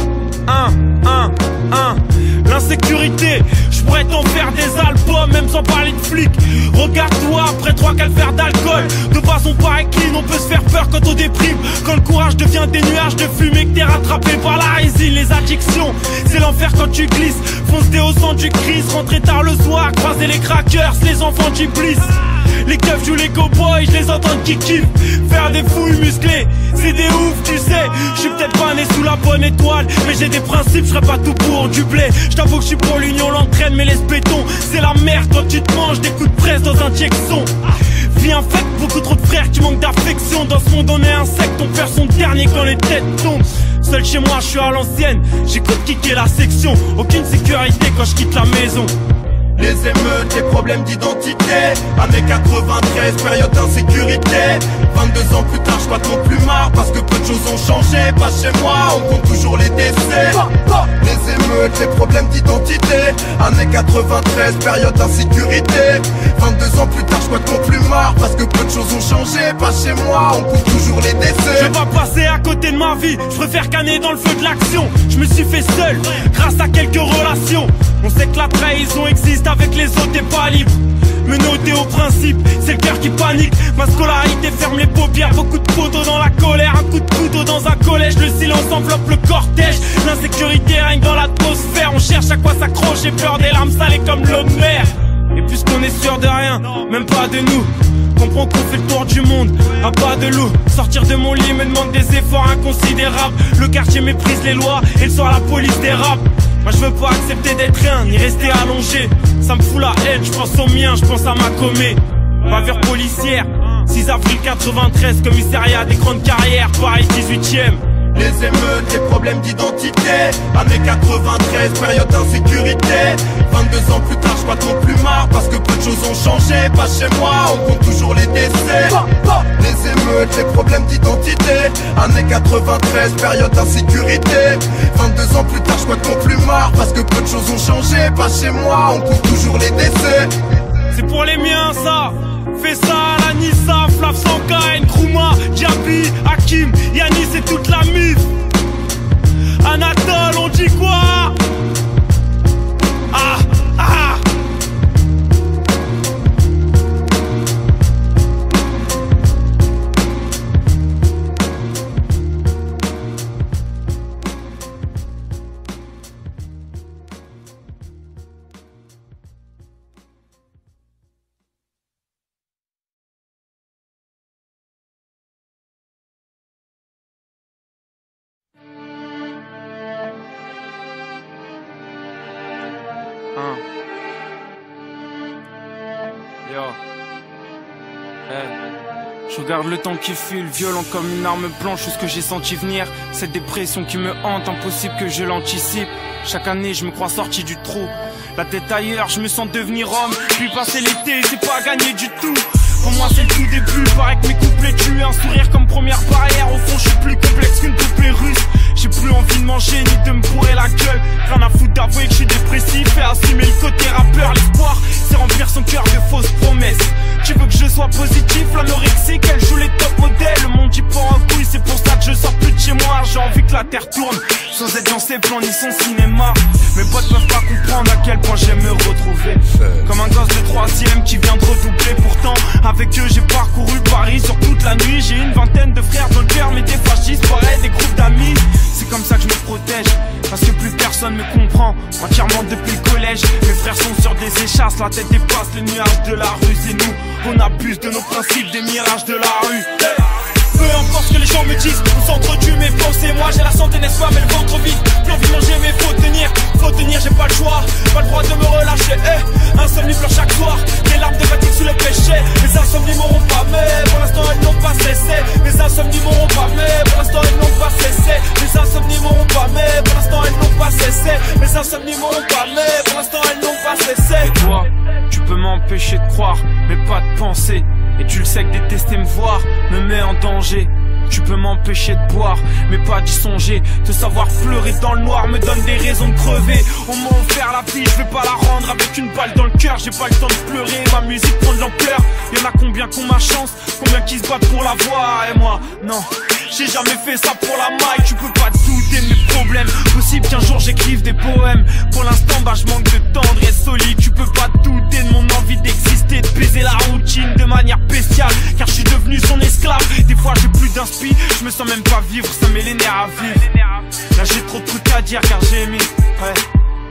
L'insécurité, je pourrais t'en faire des albums, même sans parler de flics. Regarde-toi après 3-4 verres d'alcool. De façon pareille clean, on peut se faire peur quand on déprime. Quand le courage devient des nuages de fumée et que t'es rattrapé par la résine. Les addictions, c'est l'enfer quand tu glisses. Fonce des au sang du Christ, rentrer tard le soir, croiser les crackers, les enfants qui blissent. Les keufs jouent les cowboys, je les entends qui kiffent. Faire des fouilles musclées, c'est des ouf, tu sais. Je suis peut-être pas né sous la bonne étoile, mais j'ai des principes, je serais pas tout pour du blé. Je t'avoue que je suis pour l'union, l'entraîne, mais les béton. C'est la merde quand tu te manges des coups de presse dans un Jackson. Vie infecte, beaucoup trop de frères qui manquent d'affection. Dans ce monde on est insecte, on perd son dernier quand les têtes tombent. Seul chez moi je suis à l'ancienne, j'écoute kicker la section. Aucune sécurité quand je quitte la maison. Les émeutes, les problèmes d'identité. Années 93, période d'insécurité. 22 ans plus tard, je crois qu'on plus marre parce que peu de choses ont changé. Pas chez moi, on compte toujours les décès. Les émeutes, les problèmes d'identité. Années 93, période d'insécurité. 22 ans plus tard, je crois qu'on plus marre parce que peu de choses ont changé. Pas chez moi, on compte toujours les décès. Je vais pas passer à côté de ma vie, je préfère canner dans le feu de l'action. Je me suis fait seul, grâce à quelques relations. On sait que la trahison existe, avec les autres t'es pas libre. Menotté au principe, c'est le cœur qui panique. Ma scolarité ferme les paupières, beaucoup de poteaux dans la colère. Un coup de couteau dans un collège, le silence enveloppe le cortège. L'insécurité règne dans l'atmosphère, on cherche à quoi s'accrocher, peur des larmes salées comme l'eau de mer. Et puisqu'on est sûr de rien, même pas de nous, comprends qu'on fait le tour du monde, à pas de loup. Sortir de mon lit me demande des efforts inconsidérables. Le quartier méprise les lois et le soir la police dérape. Moi je veux pas accepter d'être rien, ni rester allongé. Ça me fout la haine, je pense aux miens, je pense à ma commet. Bavure policière, 6 avril 93, commissariat des grandes carrières, Paris 18e. Les émeutes, les problèmes d'identité. Années 93, période d'insécurité. 22 ans plus tard, je crois qu'on plus marre parce que peu de choses ont changé. Pas chez moi, on compte toujours les décès. Les émeutes, les problèmes d'identité. Années 93, période d'insécurité. 22 ans plus tard, je crois qu'on plus marre parce que peu de choses ont changé. Pas chez moi, on compte toujours les décès. C'est pour les miens ça. Fais ça à la Nissa, Flav Sanka, Nkrumah, Jabi, Hakim, Yanis et toute la mif. Anatole, on dit quoi? Ah, ah. Yo. Je regarde le temps qui file, violent comme une arme blanche, ce que j'ai senti venir. Cette dépression qui me hante, impossible que je l'anticipe. Chaque année je me crois sorti du trou, la tête ailleurs, je me sens devenir homme. Puis passer l'été, c'est pas gagné du tout. Pour moi c'est le tout début, paraît que mes couplets tuent. Un sourire comme première barrière, au fond je suis plus complexe qu'une poupée russe. J'ai plus envie de manger ni de me bourrer la gueule. Rien à foutre d'avouer que je suis dépressif et assumer le côté rappeur. L'espoir c'est remplir son cœur de fausses promesses. Tu veux que je sois positif, l'anorexie qu'elle joue les top modèles. Le monde y prend un couille, c'est pour ça que je sors plus de chez moi. J'ai envie que la terre tourne, sans être dans ses plans ni son cinéma. Mes potes peuvent pas comprendre à quel point j'aime me retrouver comme un gosse de 3ème qui vient de redoubler. Pourtant avec eux j'ai parcouru Paris sur toute la nuit. J'ai une vingtaine de frères dans le cœur, mais des fascistes pareil, des groupes d'amis. C'est comme ça que je me protège, parce que plus personne me comprend. Entièrement depuis le collège, mes frères sont sur des échasses. La tête dépasse les nuages de la rue. C'est nous, on abuse de nos principes, des mirages de la rue. Peu importe ce que les gens me disent, on s'entretue mes pensées. Moi j'ai la santé n'est-ce pas, mais le ventre vide. Plus envie de manger mais faut tenir, j'ai pas le choix. Pas le droit de me relâcher, insomnie pleure chaque soir. Des larmes de fatigue sous le péché. Les insomnies m'auront pas, mais pour l'instant elles n'ont pas cessé. Les insomnies m'auront pas, mais pour l'instant elles n'ont pas cessé. Les insomnies m'auront pas, mais pour l'instant elles n'ont pas cessé. Les insomnies m'auront pas, mais pour l'instant elles n'ont pas cessé. Et toi, tu peux m'empêcher de croire, mais pas de penser. Et tu le sais que détester me voir me met en danger. Tu peux m'empêcher de boire, mais pas d'y songer. Te savoir pleurer dans le noir me donne des raisons de crever. On m'a offert la vie, je vais pas la rendre avec une balle dans le cœur. J'ai pas le temps de pleurer, ma musique prend de l'ampleur. Y'en a combien qui ont ma chance, combien qui se battent pour la voix. Et moi, non, j'ai jamais fait ça pour la maille. Tu peux pas douter de mes problèmes. Possible qu'un jour j'écrive des poèmes. Pour l'instant, bah je manque de tendresse solide. Tu peux pas douter de mon envie d'exister, de baiser la routine de manière bestiale. Car je suis devenu son esclave. Des fois j'ai plus d'inspiration, je me sens même pas vivre, ça met les nerfs à vivre. Là j'ai trop de trucs à dire car j'ai mis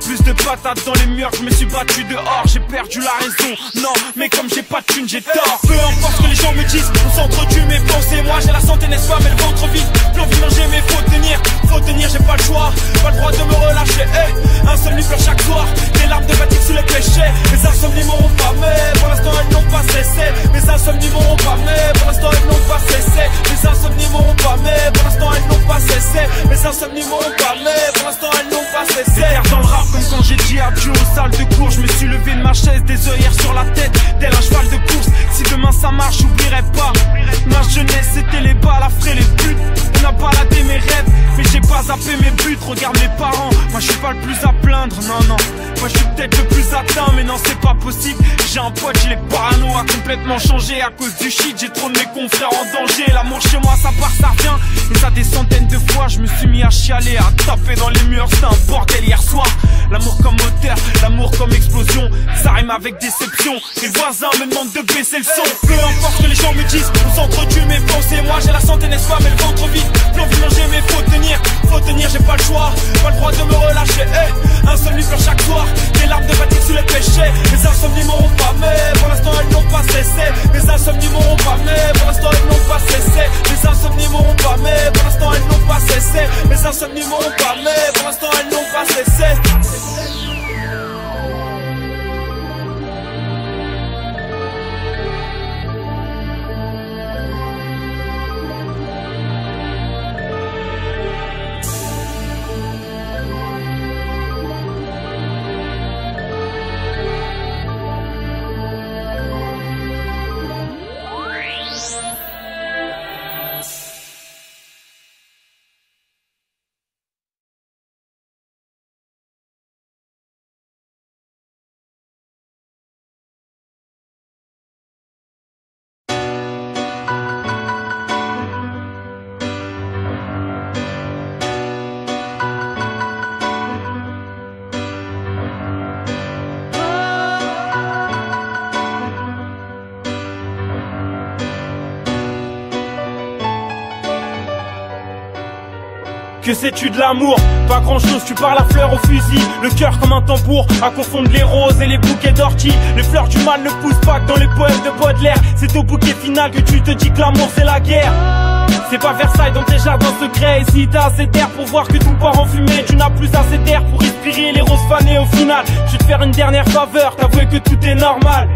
plus de patates dans les murs, je me suis battu dehors, j'ai perdu la raison. Non, mais comme j'ai pas de thune, j'ai tort. Peu importe ce que les gens me disent, on s'entretue mes pensées. Moi j'ai la santé n'est-ce pas, mais le ventre vide. Plus envie de manger mais faut tenir, j'ai pas le choix. Pas le droit de me relâcher, insomnie pleure chaque soir. Des larmes de fatigue sous le péché. Les insomnies m'auront pas, mais pour l'instant elles n'ont pas cessé. Les insomnies m'auront pas, mais pour l'instant elles n'ont pas cessé. Les insomnies m'auront pas, mais pour l'instant elles n'ont pas cessé. Les insomnies m'auront pas, mais pour l'instant elles n'ont pas cessé. Dans le rap comme quand j'ai dit adieu aux salles de cours. Je me suis levé de ma chaise, des œillères sur la tête, tel un cheval de course. Si demain ça marche, j'oublierai pas ma jeunesse, c'était les balles, après les buts. On a baladé mes rêves, mais j'ai pas zappé mes buts. Regarde mes parents, moi je suis pas le plus à plaindre. Non, non, moi je suis peut-être le plus atteint, mais non c'est pas possible. J'ai un pote, il est parano, a complètement changé à cause du shit. J'ai trop de mes confrères en danger. L'amour chez moi ça part, ça revient. Et ça des centaines de fois, je me suis mis à chialer, à taper dans les murs. C'était un bordel hier soir. L'amour comme moteur, l'amour comme explosion, ça rime avec déception. Les voisins me demandent de baisser le son. Peu importe ce que les gens me disent, on s'entretue mes pensées. Moi j'ai la santé n'est-ce pas, mais le ventre vide. Plus envie de manger mais faut tenir, j'ai pas le choix. Pas le droit de me relâcher, insomnie pleure chaque soir. Des larmes de fatigue sous le péché. Les insomnies m'auront pas, mais pour l'instant elles n'ont pas cessé. Les insomnies m'auront pas, mais pour l'instant elles n'ont pas cessé. Les insomnies m'auront pas, mais pour l'instant elles n'ont pas cessé. Les insomnies m'auront pas, mais pour l'instant elles n'ont pas cessé. Que sais-tu de l'amour? Pas grand chose, tu parles à fleur au fusil. Le cœur comme un tambour, à confondre les roses et les bouquets d'orties. Les fleurs du mal ne poussent pas que dans les poèmes de Baudelaire. C'est au bouquet final que tu te dis que l'amour c'est la guerre. C'est pas Versailles dans tes jardins secrets. Et si t'as assez d'air pour voir que tout part en fumée, tu n'as plus assez d'air pour respirer les roses fanées au final. Je vais te faire une dernière faveur, t'avouer que tout est normal.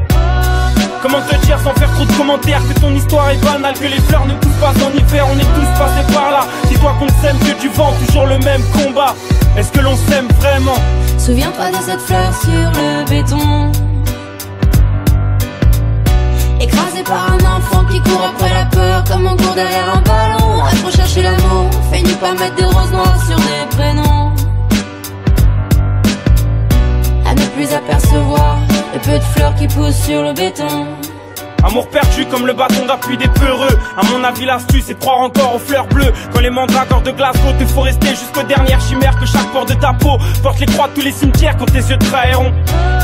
Comment te dire sans faire trop de commentaires que ton histoire est banale, que les fleurs ne poussent pas en hiver, on est tous passés par là. Dis-toi qu'on s'aime que du vent, toujours le même combat. Est-ce que l'on s'aime vraiment? Souviens-toi de cette fleur sur le béton, écrasée Écrasé par un enfant qui court après la peur, comme on court derrière un ballon. À trop chercher l'amour, finit par mettre des roses noires sur des prénoms. À ne plus apercevoir le peu de fleurs qui poussent sur le béton. Amour perdu comme le bâton d'appui des peureux. À mon avis l'astuce c'est de croire encore aux fleurs bleues. Quand les mandragores de Glasgow te faut rester jusqu'aux dernières chimères. Que chaque pore de ta peau porte les croix de tous les cimetières. Quand tes yeux trahiront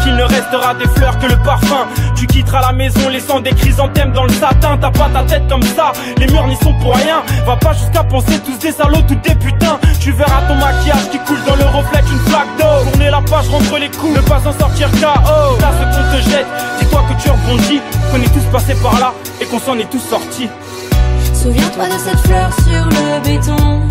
qu'il ne restera des fleurs que le parfum. Tu quitteras la maison laissant des chrysanthèmes dans le satin. T'as pas ta tête comme ça, les murs n'y sont pour rien. Va pas jusqu'à penser tous des salauds, tous des putains. Tu verras ton maquillage qui coule dans le reflet d'une flaque d'eau. Tourner la page, rendre les coups, ne pas en sortir KO. Là ce qu'on te jette, dis-toi que tu rebondis. Qu'on est tous passés par là et qu'on s'en est tous sortis. Souviens-toi de cette fleur sur le béton.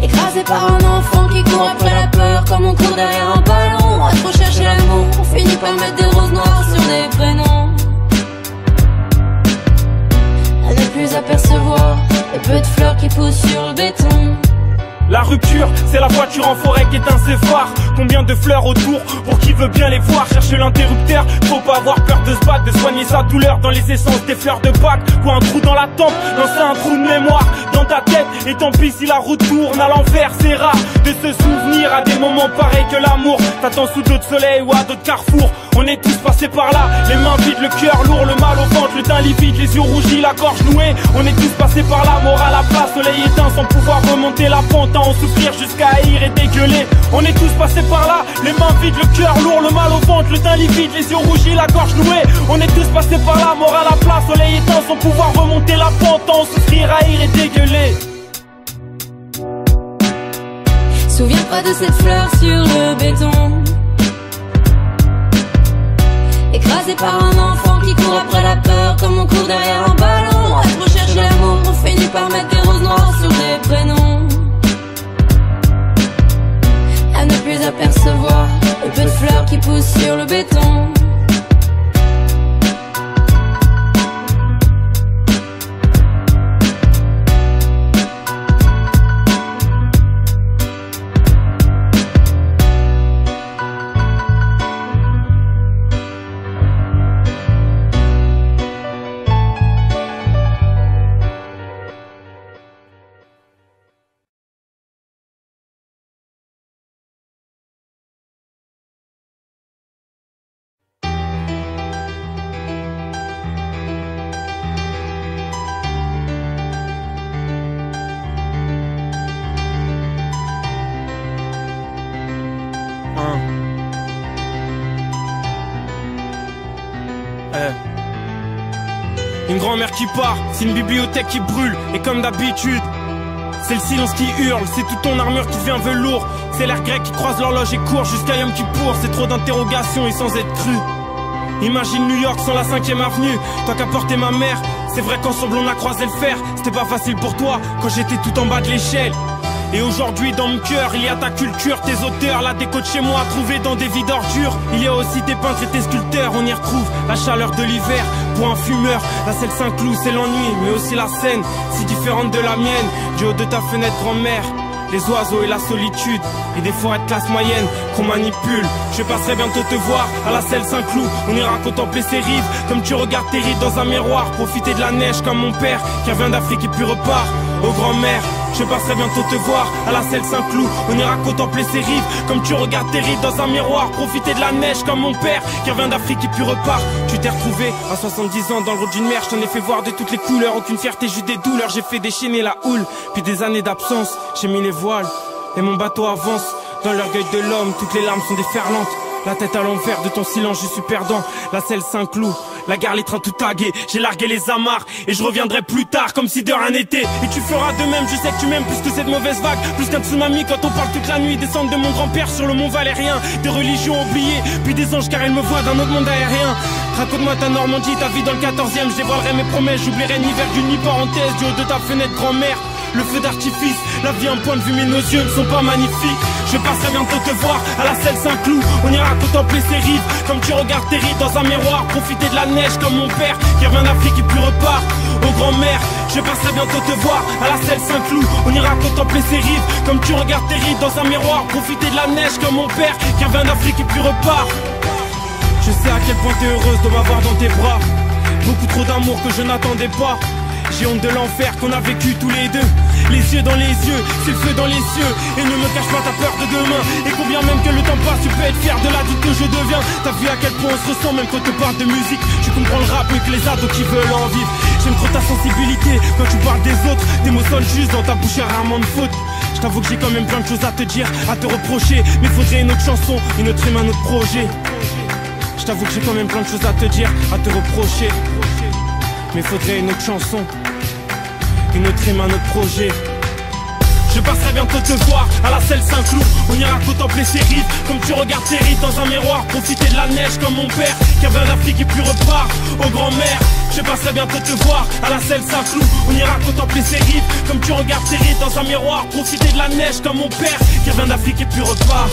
Écrasé par un enfant qui court après la peur, comme on court derrière un ballon. À trop chercher l'amour, on finit par mettre des roses noires sur des prénoms. À ne plus apercevoir le peu de fleurs qui poussent sur le béton. La rupture, c'est la voiture en forêt qui éteint ses phares. Combien de fleurs autour pour qui veut bien les voir. Chercher l'interrupteur, faut pas avoir peur de se battre, de soigner sa douleur dans les essences des fleurs de Pâques. Ou un trou dans la tempe, lancer un trou de mémoire dans ta tête. Et tant pis si la route tourne à l'envers, c'est rare de se souvenir à des moments pareils que l'amour. T'attends sous d'autres soleils ou à d'autres carrefours. On est tous passés par là, les mains vides, le cœur lourd, le mal au ventre, le teint livide, les yeux rougis, la gorge nouée. On est tous passés par là, mort à la place, soleil éteint sans pouvoir remonter la pente. En souffrir jusqu'à haïr et dégueuler. On est tous passés par là, les mains vides, le cœur lourd, le mal au ventre, le teint livide, les yeux rougis, la gorge nouée. On est tous passés par là, mort à la place, soleil éteint sans pouvoir remonter la pente. En souffrir, haïr et dégueuler. Souviens-toi de cette fleur sur le béton. Écrasé par un enfant qui court après la peur, comme on court derrière un ballon. À trop chercher l'amour, on finit par mettre des roses noires sur des prénoms. À ne plus apercevoir le peu de fleurs qui poussent sur le béton. Une grand-mère qui part, c'est une bibliothèque qui brûle. Et comme d'habitude, c'est le silence qui hurle. C'est toute ton armure qui devient velours. C'est l'air grec qui croise l'horloge et court jusqu'à Yom Kippour. C'est trop d'interrogations et sans être cru. Imagine New York sans la 5ème avenue. Toi qu'a porté ma mère. C'est vrai qu'ensemble on a croisé le fer. C'était pas facile pour toi quand j'étais tout en bas de l'échelle. Et aujourd'hui dans mon cœur il y a ta culture, tes auteurs, la déco de chez moi trouvée dans des vies d'ordures. Il y a aussi tes peintres et tes sculpteurs, on y retrouve la chaleur de l'hiver. Pour un fumeur, la selle Saint-Cloud c'est l'ennui, mais aussi la scène, si différente de la mienne. Du haut de ta fenêtre grand-mère, les oiseaux et la solitude, et des forêts de classe moyenne qu'on manipule. Je passerai bientôt te voir à la selle Saint-Cloud. On ira contempler ses rives, comme tu regardes tes rides dans un miroir. Profiter de la neige comme mon père, qui revient d'Afrique et puis repart aux grand-mères. Je passerai bientôt te voir à la selle Saint-Cloud. On ira contempler ses rives, comme tu regardes tes rides dans un miroir. Profiter de la neige comme mon père, qui revient d'Afrique et puis repart. Tu t'es retrouvé à 70 ans dans le route d'une mer. Je t'en ai fait voir de toutes les couleurs, aucune fierté, juste des douleurs. J'ai fait déchaîner la houle, puis des années d'absence. J'ai mis les voiles, et mon bateau avance. Dans l'orgueil de l'homme, toutes les larmes sont déferlantes. La tête à l'envers de ton silence, je suis perdant. La selle Saint-Cloud, la gare, les trains tout tagués. J'ai largué les amarres et je reviendrai plus tard comme si de rien n'était. Et tu feras de même, je sais que tu m'aimes plus que cette mauvaise vague. Plus qu'un tsunami quand on parle toute la nuit. Descendre de mon grand-père sur le mont Valérien. Des religions oubliées, puis des anges car elles me voient d'un autre monde aérien. Raconte-moi ta Normandie, ta vie dans le 14e. Je dévoilerai mes promesses, j'oublierai ni virgule ni parenthèse. Du haut de ta fenêtre grand-mère, le feu d'artifice, la vie en point de vue mais nos yeux ne sont pas magnifiques. Je passerai bientôt te voir à la selle Saint-Cloud. On ira contempler ses rives, comme tu regardes tes rides dans un miroir. Profiter de la neige comme mon père, qui revient d'Afrique et puis repart aux grand-mères. Je passerai bientôt te voir à la selle Saint-Cloud. On ira contempler ses rives, comme tu regardes tes rides dans un miroir. Profiter de la neige comme mon père, qui revient d'Afrique et puis repart. Je sais à quel point t'es heureuse de m'avoir dans tes bras. Beaucoup trop d'amour que je n'attendais pas. J'ai honte de l'enfer qu'on a vécu tous les deux. Les yeux dans les yeux, c'est le feu dans les cieux. Et ne me cache pas ta peur de demain. Et combien même que le temps passe, tu peux être fier de l'adulte que je deviens. T'as vu à quel point on se ressent même quand on te parle de musique. Tu comprends le rap que les ados qui veulent en vivre. J'aime trop ta sensibilité quand tu parles des autres. Tes mots sonnent juste dans ta bouche, y'a rarement de faute. Je t'avoue que j'ai quand même plein de choses à te dire, à te reprocher. Mais faudrait une autre chanson, une autre rime, un autre projet. Je t'avoue que j'ai quand même plein de choses à te dire, à te reprocher. Mais faudrait une autre chanson, une autre rime, un autre projet. Je passerai bientôt te voir à la selle Saint-Cloud. On ira contempler ses rives comme tu regardes tes rives dans un miroir. Profiter de la neige comme mon père qui avait un Afrique et puis repart aux grand-mères. Je passerai bientôt te voir à la selle Saint-Cloud. On ira contempler ses rives comme tu regardes tes rives dans un miroir. Profiter de la neige comme mon père qui avait un Afrique et puis repart.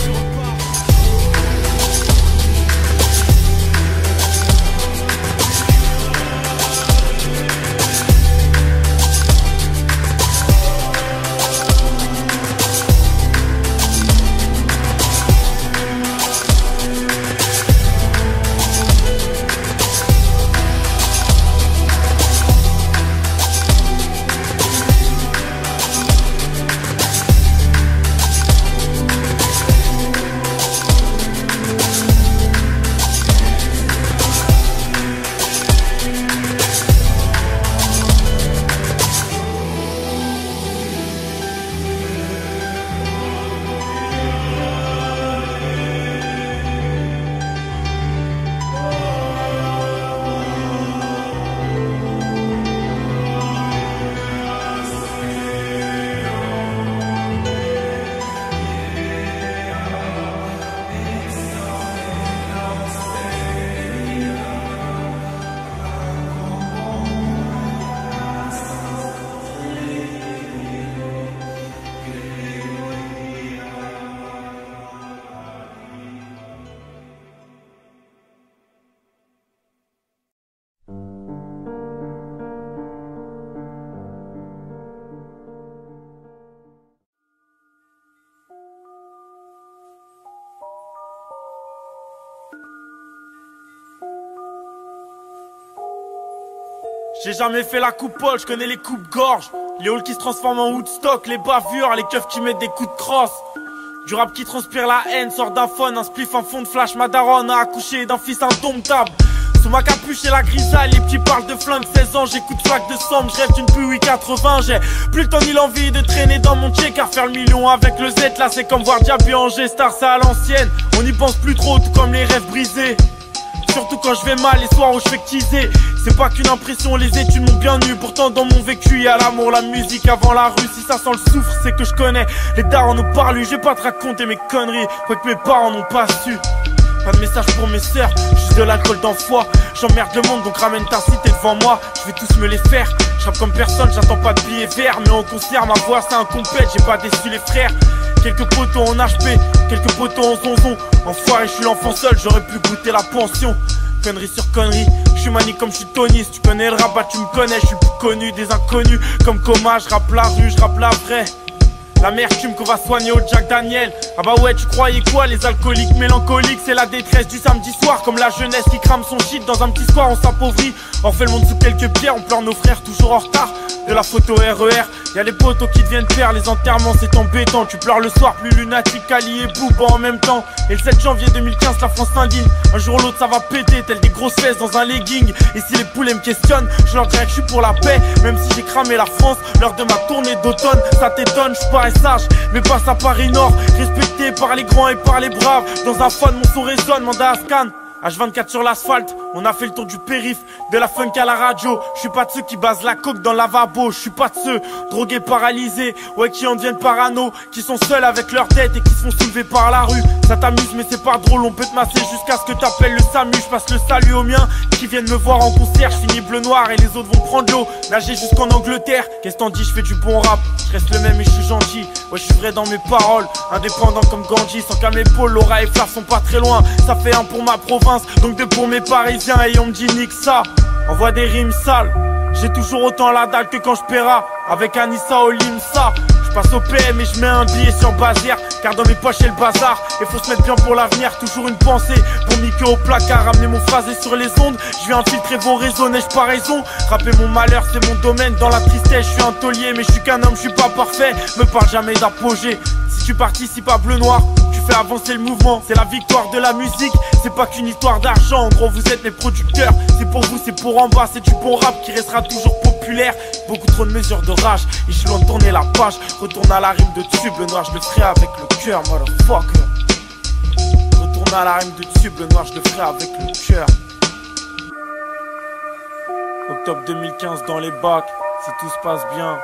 J'ai jamais fait la coupe-pole, je connais les coupes-gorges. Les halls qui se transforment en Woodstock, les bavures, les keufs qui mettent des coups de crosse. Du rap qui transpire la haine, sort d'un phone, un spliff, un fond de flash. Ma daronne a accouché d'un fils indomptable. Sous ma capuche et la grisaille, les petits parlent de flingue. 16 ans, j'écoute flaque de somme, je rêve d'une PUI 80. J'ai plus le temps ni l'envie de traîner dans mon check. Car faire le million avec le Z, là c'est comme voir Diaby en G-Star, c'est à l'ancienne. On n'y pense plus trop, tout comme les rêves brisés. Surtout quand je vais mal, les soirs où je fais que teaser. C'est pas qu'une impression, les études m'ont bien eu. Pourtant dans mon vécu y'a l'amour, la musique avant la rue. Si ça sent le soufre, c'est que je connais. Les darons nous parlent, je vais pas te raconter mes conneries, quoique mes parents n'ont pas su. Pas de message pour mes sœurs, juste de l'alcool d'enfoiré. J'emmerde le monde donc ramène ta cité devant moi. Je vais tous me les faire, je rappe comme personne, j'attends pas de billets verts. Mais en concert, ma voix c'est un compète, j'ai pas déçu les frères. Quelques potos en HP, quelques potos en zonzon. Enfoiré, je suis l'enfant seul, j'aurais pu goûter la pension. Connerie sur connerie, je suis manique comme je suis Tony. Si tu connais le rap, bah tu me connais, je suis plus connu des inconnus. Comme Coma, je rappe la rue, je rappe la vraie. L'amertume qu'on va soigner au Jack Daniel. Ah bah ouais, tu croyais quoi? Les alcooliques mélancoliques, c'est la détresse du samedi soir. Comme la jeunesse qui crame son shit dans un petit square, on s'appauvrit. On refait le monde sous quelques pierres, on pleure nos frères toujours en retard. De la photo RER, y'a les potos qui deviennent pères, les enterrements c'est embêtant. Tu pleures le soir, plus lunatique, Ali et Bouba en même temps. Et le 7 janvier 2015, la France s'indigne. Un jour ou l'autre ça va péter, tel des grosses fesses dans un legging. Et si les poulets me questionnent, je leur dirais que je suis pour la paix. Même si j'ai cramé la France, lors de ma tournée d'automne. Ça t'étonne, je parais sage, mais passe à Paris Nord. Respecté par les grands et par les braves. Dans un phone, mon son résonne, mandat à scan. H24 sur l'asphalte, on a fait le tour du périph', de la funk à la radio. Je suis pas de ceux qui basent la coke dans le lavabo. Je suis pas de ceux drogués, paralysés, ouais qui en deviennent parano, qui sont seuls avec leur tête et qui se font soulever par la rue. Ça t'amuse mais c'est pas drôle, on peut te masser jusqu'à ce que t'appelles le SAMU. Je passe le salut aux miens qui viennent me voir en concert. Je finis bleu noir et les autres vont prendre l'eau. Nager jusqu'en Angleterre, qu'est-ce t'en dis, je fais du bon rap. Je reste le même et je suis gentil, ouais je suis vrai dans mes paroles. Indépendant comme Gandhi, sans qu'à mes épaules, Laura et Flav sont pas très loin. Ça fait un pour ma province, donc deux pour mes parisiens. Et on me dit nique ça, envoie des rimes sales. J'ai toujours autant la dalle que quand je paiera avec Anissa au Limsa. Je Passe au PM et je mets un billet sur Bazer, car dans mes poches y'a le bazar. Et faut se mettre bien pour l'avenir, toujours une pensée pour Mickey au placard, ramener mon phrasé sur les ondes. Je vais infiltrer vos réseaux, n'ai-je pas raison? Rapper mon malheur c'est mon domaine, dans la tristesse je suis un taulier. Mais je suis qu'un homme, je suis pas parfait, me parle jamais d'apogée. Si tu participes à Bleu Noir, tu fais avancer le mouvement. C'est la victoire de la musique, c'est pas qu'une histoire d'argent. En gros vous êtes mes producteurs, c'est pour vous, c'est pour en bas. C'est du bon rap qui restera toujours populaire. Beaucoup trop de mesures de rage, et je suis loin de tourner la page. Retourne à la rime de dessus, Bleu Noir, je le ferai avec le cœur, motherfucker. Retourne à la rime de dessus, Bleu Noir, je le ferai avec le cœur. Octobre 2015 dans les bacs, si tout se passe bien.